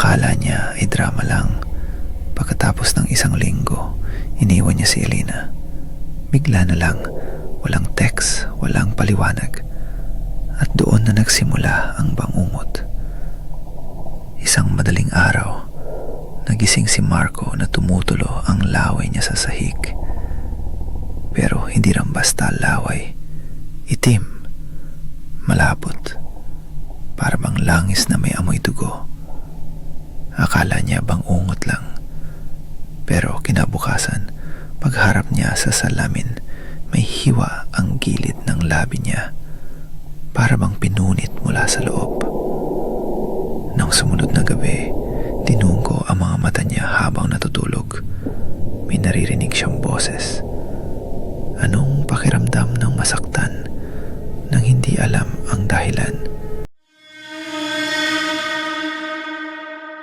Akala niya ay drama lang. Pagkatapos ng isang linggo, iniwan niya si Elena. Bigla na lang, walang text, walang paliwanag. At doon na nagsimula ang bangungot. Isang madaling araw, nagising si Marco na tumutulo ang laway niya sa sahig. Pero hindi lang basta laway. Itim, malapot, para bang langis na may amoy dugo. Akala niya bangungot lang. Pero kinabukasan, pagharap niya sa salamin, may hiwa ang gilid ng labi niya, para bang pinunit mula sa loob. Nang sumunod na gabi, tinunggo ang mga mata niya habang natutulog. May naririnig siyang boses. Anong pakiramdam ng masaktan nang hindi alam ang dahilan?